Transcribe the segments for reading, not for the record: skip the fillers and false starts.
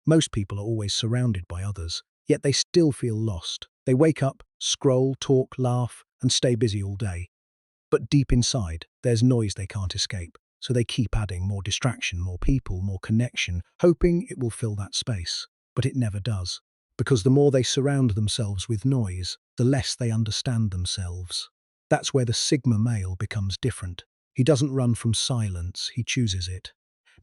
Most people are always surrounded by others, yet they still feel lost. They wake up, scroll, talk, laugh, and stay busy all day. But deep inside, there's noise they can't escape, so they keep adding more distraction, more people, more connection, hoping it will fill that space. But it never does, because the more they surround themselves with noise, the less they understand themselves. That's where the Sigma male becomes different. He doesn't run from silence, he chooses it.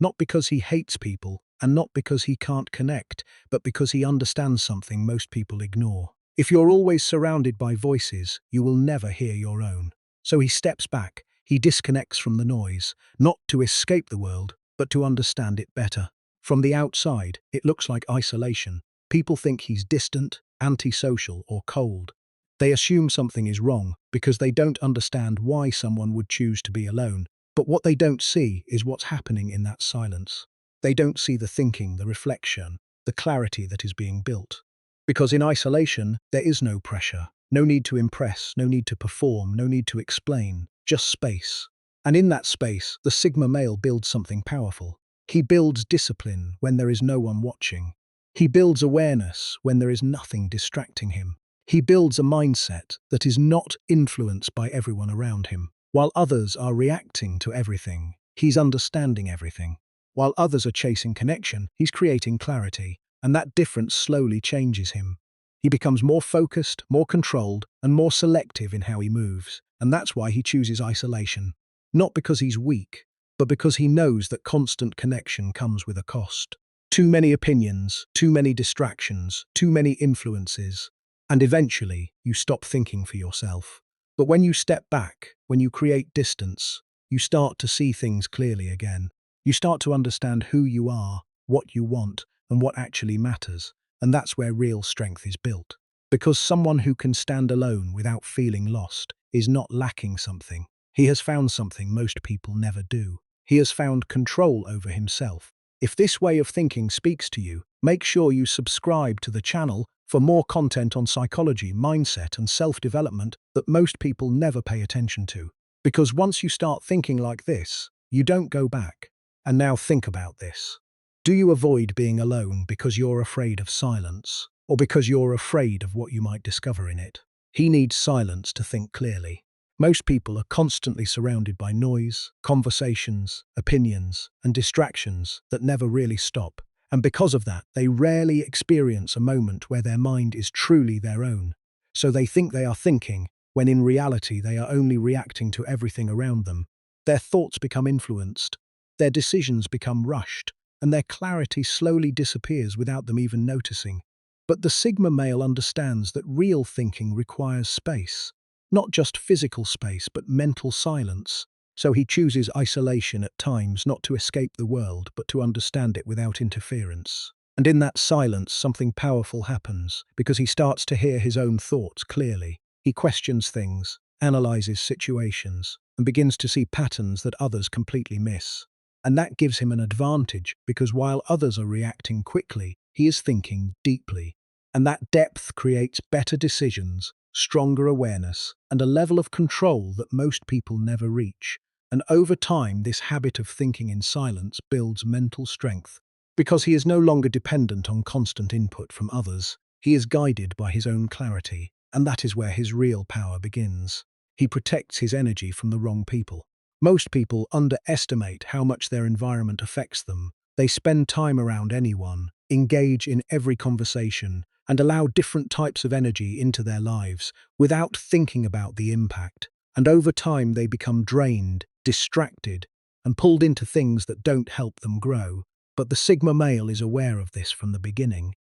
Not because he hates people, and not because he can't connect, but because he understands something most people ignore. If you're always surrounded by voices, you will never hear your own. So he steps back, he disconnects from the noise, not to escape the world, but to understand it better. From the outside, it looks like isolation. People think he's distant, antisocial, or cold. They assume something is wrong because they don't understand why someone would choose to be alone. But what they don't see is what's happening in that silence. They don't see the thinking, the reflection, the clarity that is being built. Because in isolation, there is no pressure, no need to impress, no need to perform, no need to explain, just space. And in that space, the Sigma male builds something powerful. He builds discipline when there is no one watching. He builds awareness when there is nothing distracting him. He builds a mindset that is not influenced by everyone around him. While others are reacting to everything, he's understanding everything. While others are chasing connection, he's creating clarity, and that difference slowly changes him. He becomes more focused, more controlled, and more selective in how he moves, and that's why he chooses isolation. Not because he's weak, but because he knows that constant connection comes with a cost. Too many opinions, too many distractions, too many influences, and eventually you stop thinking for yourself. But when you step back, when you create distance, you start to see things clearly again. You start to understand who you are, what you want, and what actually matters. And that's where real strength is built. Because someone who can stand alone without feeling lost is not lacking something. He has found something most people never do. He has found control over himself. If this way of thinking speaks to you, make sure you subscribe to the channel for more content on psychology, mindset, and self-development that most people never pay attention to. Because once you start thinking like this, you don't go back. And now think about this. Do you avoid being alone because you're afraid of silence, or because you're afraid of what you might discover in it? He needs silence to think clearly. Most people are constantly surrounded by noise, conversations, opinions, and distractions that never really stop. And because of that, they rarely experience a moment where their mind is truly their own. So they think they are thinking, when in reality they are only reacting to everything around them. Their thoughts become influenced, their decisions become rushed, and their clarity slowly disappears without them even noticing. But the Sigma male understands that real thinking requires space. Not just physical space, but mental silence. So he chooses isolation at times, not to escape the world, but to understand it without interference. And in that silence, something powerful happens, because he starts to hear his own thoughts clearly. He questions things, analyzes situations, and begins to see patterns that others completely miss. And that gives him an advantage, because while others are reacting quickly, he is thinking deeply. And that depth creates better decisions, stronger awareness, and a level of control that most people never reach. And over time, this habit of thinking in silence builds mental strength. Because he is no longer dependent on constant input from others, he is guided by his own clarity, and that is where his real power begins. He protects his energy from the wrong people. Most people underestimate how much their environment affects them. They spend time around anyone, engage in every conversation, and allow different types of energy into their lives without thinking about the impact. And over time they become drained, distracted, and pulled into things that don't help them grow. But the Sigma male is aware of this from the beginning.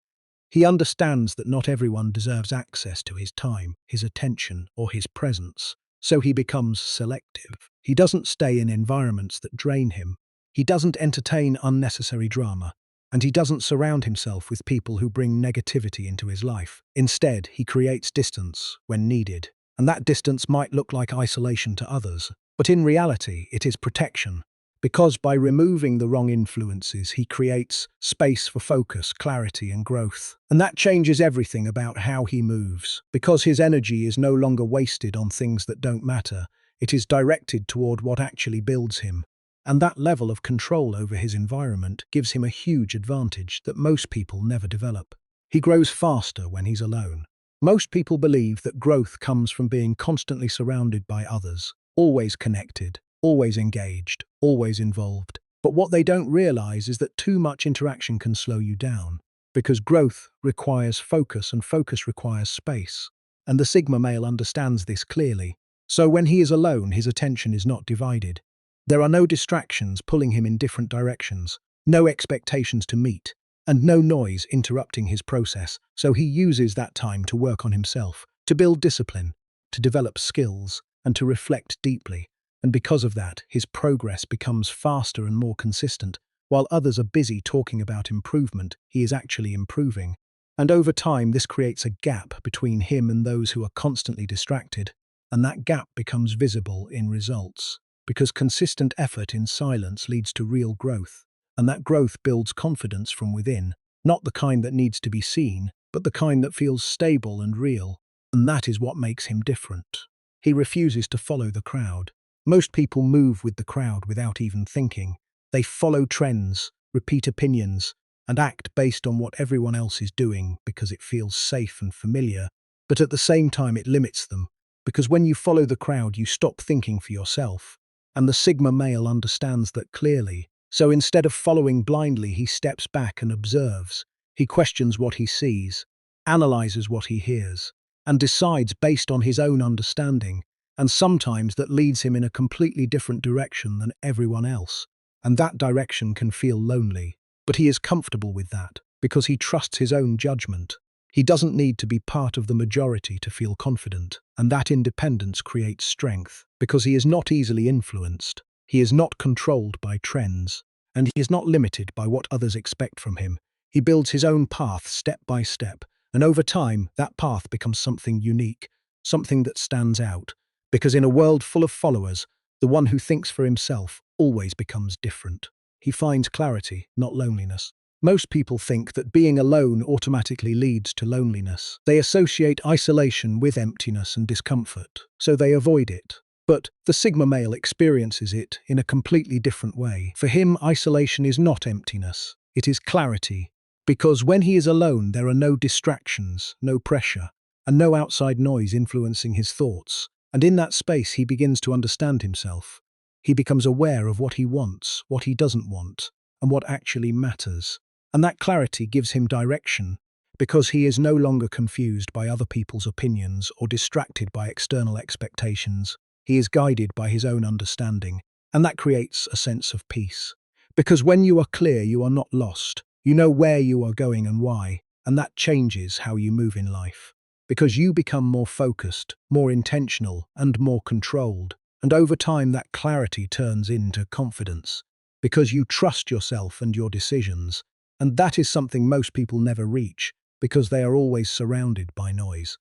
He understands that not everyone deserves access to his time, his attention, or his presence. So he becomes selective. He doesn't stay in environments that drain him. He doesn't entertain unnecessary drama. And he doesn't surround himself with people who bring negativity into his life. Instead, he creates distance when needed. And that distance might look like isolation to others, but in reality, it is protection. Because by removing the wrong influences, he creates space for focus, clarity, and growth. And that changes everything about how he moves. Because his energy is no longer wasted on things that don't matter, it is directed toward what actually builds him. And that level of control over his environment gives him a huge advantage that most people never develop. He grows faster when he's alone. Most people believe that growth comes from being constantly surrounded by others, always connected, always engaged, always involved. But what they don't realize is that too much interaction can slow you down, because growth requires focus and focus requires space. And the Sigma male understands this clearly. So when he is alone, his attention is not divided. There are no distractions pulling him in different directions, no expectations to meet, and no noise interrupting his process, so he uses that time to work on himself, to build discipline, to develop skills, and to reflect deeply. And because of that, his progress becomes faster and more consistent. While others are busy talking about improvement, he is actually improving. And over time, this creates a gap between him and those who are constantly distracted, and that gap becomes visible in results. Because consistent effort in silence leads to real growth, and that growth builds confidence from within, not the kind that needs to be seen, but the kind that feels stable and real, and that is what makes him different. He refuses to follow the crowd. Most people move with the crowd without even thinking. They follow trends, repeat opinions, and act based on what everyone else is doing because it feels safe and familiar, but at the same time it limits them, because when you follow the crowd you stop thinking for yourself. And the Sigma male understands that clearly. So instead of following blindly, he steps back and observes. He questions what he sees, analyzes what he hears, and decides based on his own understanding. And sometimes that leads him in a completely different direction than everyone else. And that direction can feel lonely. But he is comfortable with that because he trusts his own judgment. He doesn't need to be part of the majority to feel confident, and that independence creates strength, because he is not easily influenced, he is not controlled by trends, and he is not limited by what others expect from him. He builds his own path step by step, and over time, that path becomes something unique, something that stands out, because in a world full of followers, the one who thinks for himself always becomes different. He finds clarity, not loneliness. Most people think that being alone automatically leads to loneliness. They associate isolation with emptiness and discomfort, so they avoid it. But the Sigma male experiences it in a completely different way. For him, isolation is not emptiness, it is clarity. Because when he is alone, there are no distractions, no pressure, and no outside noise influencing his thoughts. And in that space, he begins to understand himself. He becomes aware of what he wants, what he doesn't want, and what actually matters. And that clarity gives him direction, because he is no longer confused by other people's opinions or distracted by external expectations. He is guided by his own understanding, and that creates a sense of peace. Because when you are clear, you are not lost. You know where you are going and why, and that changes how you move in life. Because you become more focused, more intentional, and more controlled. And over time, that clarity turns into confidence, because you trust yourself and your decisions. And that is something most people never reach, because they are always surrounded by noise.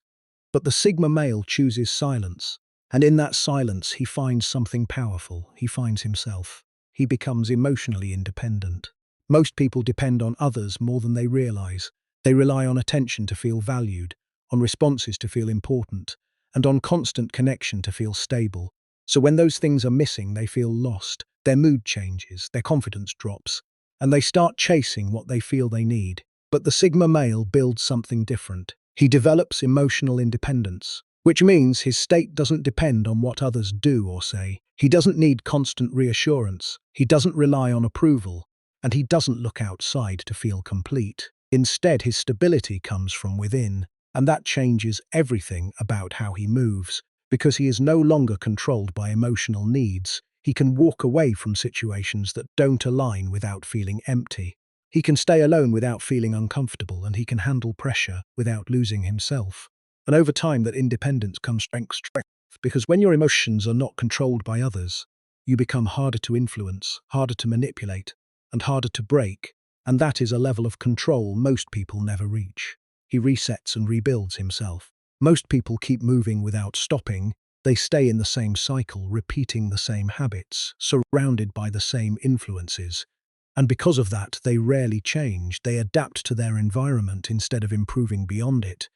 But the Sigma male chooses silence, and in that silence he finds something powerful. He finds himself. He becomes emotionally independent. Most people depend on others more than they realize. They rely on attention to feel valued, on responses to feel important, and on constant connection to feel stable. So when those things are missing, they feel lost. Their mood changes, their confidence drops, and they start chasing what they feel they need. But the Sigma male builds something different. He develops emotional independence, which means his state doesn't depend on what others do or say. He doesn't need constant reassurance. He doesn't rely on approval, and he doesn't look outside to feel complete. Instead, his stability comes from within, and that changes everything about how he moves, because he is no longer controlled by emotional needs. He can walk away from situations that don't align without feeling empty. He can stay alone without feeling uncomfortable, and he can handle pressure without losing himself. And over time, that independence comes strength, because when your emotions are not controlled by others, you become harder to influence, harder to manipulate, and harder to break, and that is a level of control most people never reach. He resets and rebuilds himself. Most people keep moving without stopping. They stay in the same cycle, repeating the same habits, surrounded by the same influences. And because of that, they rarely change. They adapt to their environment instead of improving beyond it.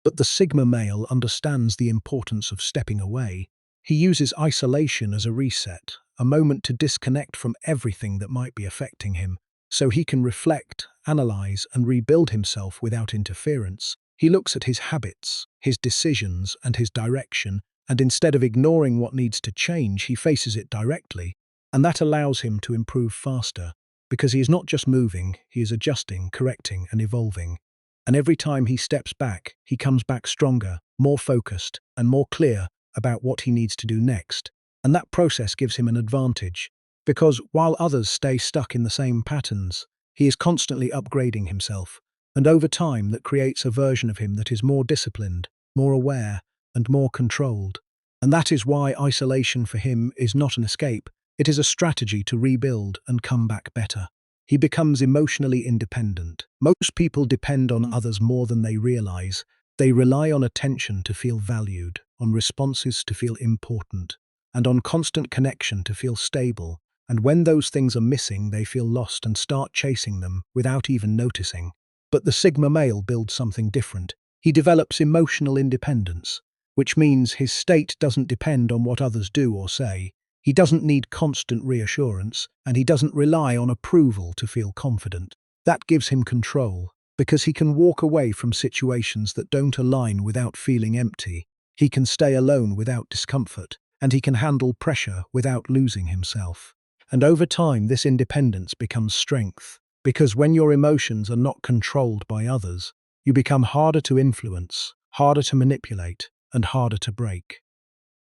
But the Sigma male understands the importance of stepping away. He uses isolation as a reset, a moment to disconnect from everything that might be affecting him, so he can reflect, analyze, and rebuild himself without interference. He looks at his habits, his decisions, and his direction, and instead of ignoring what needs to change, he faces it directly, and that allows him to improve faster, because he is not just moving, he is adjusting, correcting, and evolving. And every time he steps back, he comes back stronger, more focused, and more clear about what he needs to do next. And that process gives him an advantage, because while others stay stuck in the same patterns, he is constantly upgrading himself, and over time that creates a version of him that is more disciplined, more aware, and more controlled. And that is why isolation for him is not an escape, it is a strategy to rebuild and come back better. He becomes emotionally independent. Most people depend on others more than they realize. They rely on attention to feel valued, on responses to feel important, and on constant connection to feel stable. And when those things are missing, they feel lost and start chasing them without even noticing. But the Sigma male builds something different. He develops emotional independence, which means his state doesn't depend on what others do or say. He doesn't need constant reassurance, and he doesn't rely on approval to feel confident. That gives him control, because he can walk away from situations that don't align without feeling empty. He can stay alone without discomfort, and he can handle pressure without losing himself. And over time, this independence becomes strength, because when your emotions are not controlled by others, you become harder to influence, harder to manipulate, and harder to break.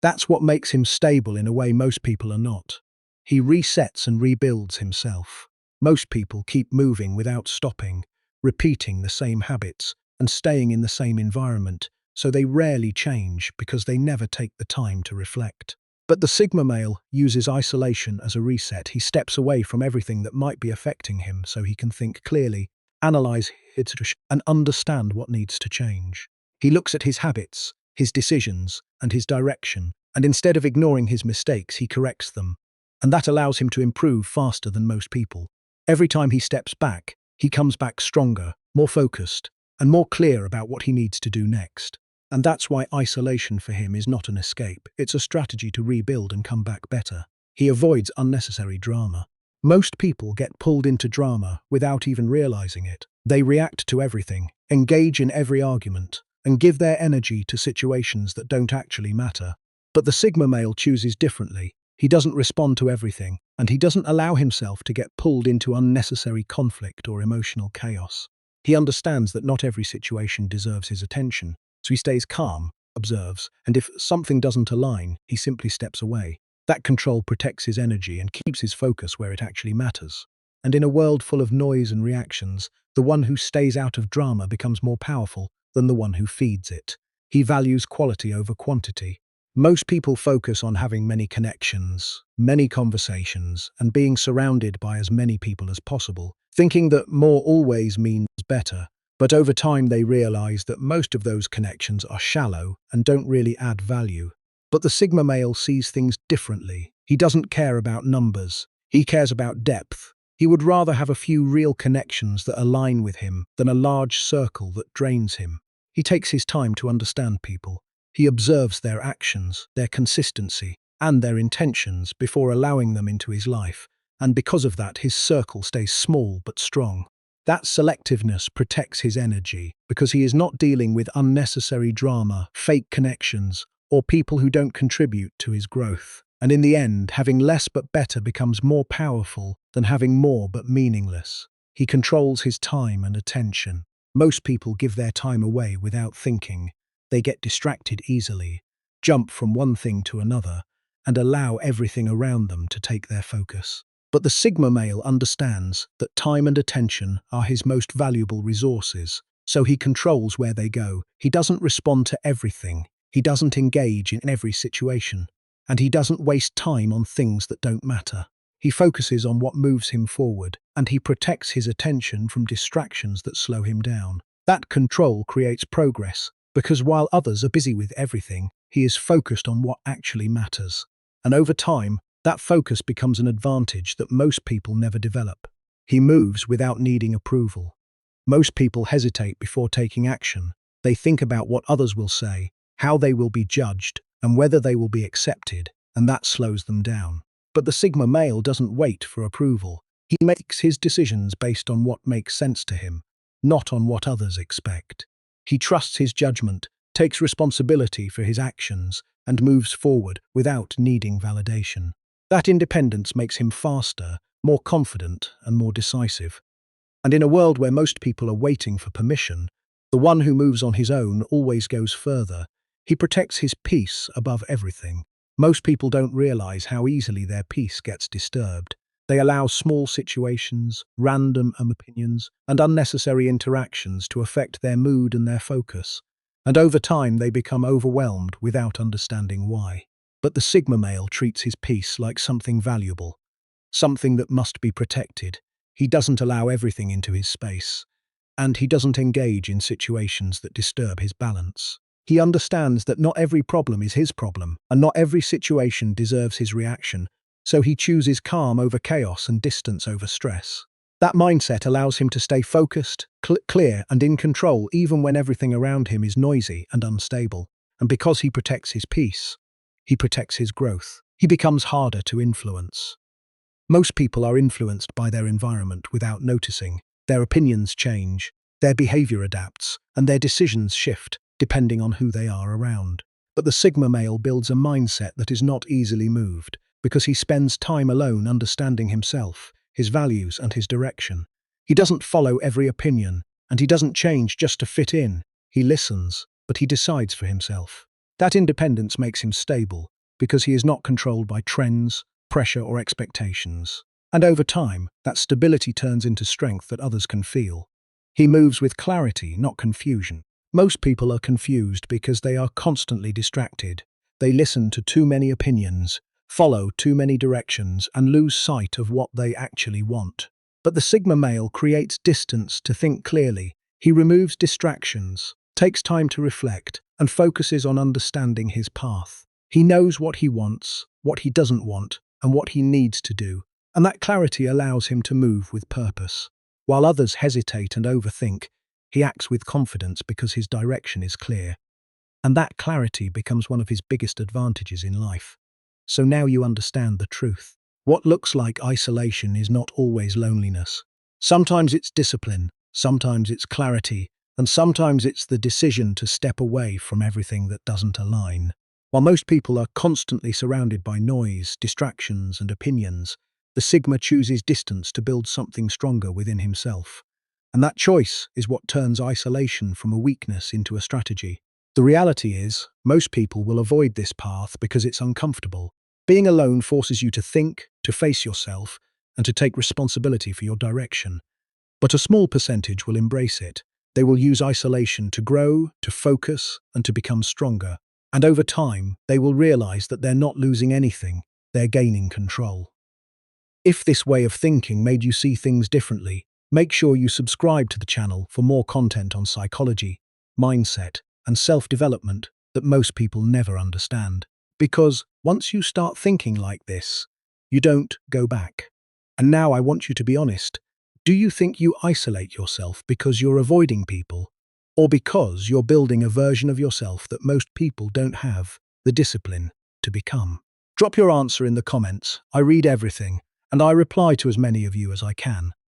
That's what makes him stable in a way most people are not. He resets and rebuilds himself. Most people keep moving without stopping, repeating the same habits, and staying in the same environment, so they rarely change because they never take the time to reflect. But the Sigma male uses isolation as a reset. He steps away from everything that might be affecting him so he can think clearly, analyze it, and understand what needs to change. He looks at his habits, his decisions, and his direction, and instead of ignoring his mistakes, he corrects them. And that allows him to improve faster than most people. Every time he steps back, he comes back stronger, more focused, and more clear about what he needs to do next. And that's why isolation for him is not an escape, it's a strategy to rebuild and come back better. He avoids unnecessary drama. Most people get pulled into drama without even realizing it. They react to everything, engage in every argument, and give their energy to situations that don't actually matter. But the Sigma male chooses differently. He doesn't respond to everything, and he doesn't allow himself to get pulled into unnecessary conflict or emotional chaos. He understands that not every situation deserves his attention, so he stays calm, observes, and if something doesn't align, he simply steps away. That control protects his energy and keeps his focus where it actually matters. And in a world full of noise and reactions, the one who stays out of drama becomes more powerful than the one who feeds it. He values quality over quantity. Most people focus on having many connections, many conversations, and being surrounded by as many people as possible, thinking that more always means better. But over time they realize that most of those connections are shallow and don't really add value. But the Sigma male sees things differently. He doesn't care about numbers. He cares about depth. He would rather have a few real connections that align with him than a large circle that drains him. He takes his time to understand people. He observes their actions, their consistency, and their intentions before allowing them into his life, and because of that, his circle stays small but strong. That selectiveness protects his energy because he is not dealing with unnecessary drama, fake connections, or people who don't contribute to his growth. And in the end, having less but better becomes more powerful than having more but meaningless. He controls his time and attention. Most people give their time away without thinking. They get distracted easily, jump from one thing to another, and allow everything around them to take their focus. But the Sigma male understands that time and attention are his most valuable resources, so he controls where they go. He doesn't respond to everything. He doesn't engage in every situation. And he doesn't waste time on things that don't matter. He focuses on what moves him forward, and he protects his attention from distractions that slow him down. That control creates progress, because while others are busy with everything, he is focused on what actually matters. And over time, that focus becomes an advantage that most people never develop. He moves without needing approval. Most people hesitate before taking action. They think about what others will say, how they will be judged, and whether they will be accepted, and that slows them down. But the Sigma male doesn't wait for approval. He makes his decisions based on what makes sense to him, not on what others expect. He trusts his judgment, takes responsibility for his actions, and moves forward without needing validation. That independence makes him faster, more confident, and more decisive. And in a world where most people are waiting for permission, the one who moves on his own always goes further. He protects his peace above everything. Most people don't realize how easily their peace gets disturbed. They allow small situations, random opinions, and unnecessary interactions to affect their mood and their focus. And over time, they become overwhelmed without understanding why. But the Sigma male treats his peace like something valuable, something that must be protected. He doesn't allow everything into his space, and he doesn't engage in situations that disturb his balance. He understands that not every problem is his problem, and not every situation deserves his reaction, so he chooses calm over chaos and distance over stress. That mindset allows him to stay focused, clear, and in control even when everything around him is noisy and unstable. And because he protects his peace, he protects his growth. He becomes harder to influence. Most people are influenced by their environment without noticing. Their opinions change, their behavior adapts, and their decisions shift depending on who they are around. But the Sigma male builds a mindset that is not easily moved because he spends time alone understanding himself, his values, and his direction. He doesn't follow every opinion, and he doesn't change just to fit in. He listens, but he decides for himself. That independence makes him stable because he is not controlled by trends, pressure, or expectations. And over time, that stability turns into strength that others can feel. He moves with clarity, not confusion. Most people are confused because they are constantly distracted. They listen to too many opinions, follow too many directions, and lose sight of what they actually want. But the Sigma male creates distance to think clearly. He removes distractions, takes time to reflect, and focuses on understanding his path. He knows what he wants, what he doesn't want, and what he needs to do, and that clarity allows him to move with purpose. While others hesitate and overthink, he acts with confidence because his direction is clear. And that clarity becomes one of his biggest advantages in life. So now you understand the truth. What looks like isolation is not always loneliness. Sometimes it's discipline, sometimes it's clarity, and sometimes it's the decision to step away from everything that doesn't align. While most people are constantly surrounded by noise, distractions, and opinions, the Sigma chooses distance to build something stronger within himself. And that choice is what turns isolation from a weakness into a strategy. The reality is, most people will avoid this path because it's uncomfortable. Being alone forces you to think, to face yourself, and to take responsibility for your direction. But a small percentage will embrace it. They will use isolation to grow, to focus, and to become stronger. And over time, they will realize that they're not losing anything, they're gaining control. If this way of thinking made you see things differently, make sure you subscribe to the channel for more content on psychology, mindset, and self-development that most people never understand. Because once you start thinking like this, you don't go back. And now I want you to be honest. Do you think you isolate yourself because you're avoiding people, or because you're building a version of yourself that most people don't have the discipline to become? Drop your answer in the comments. I read everything, and I reply to as many of you as I can.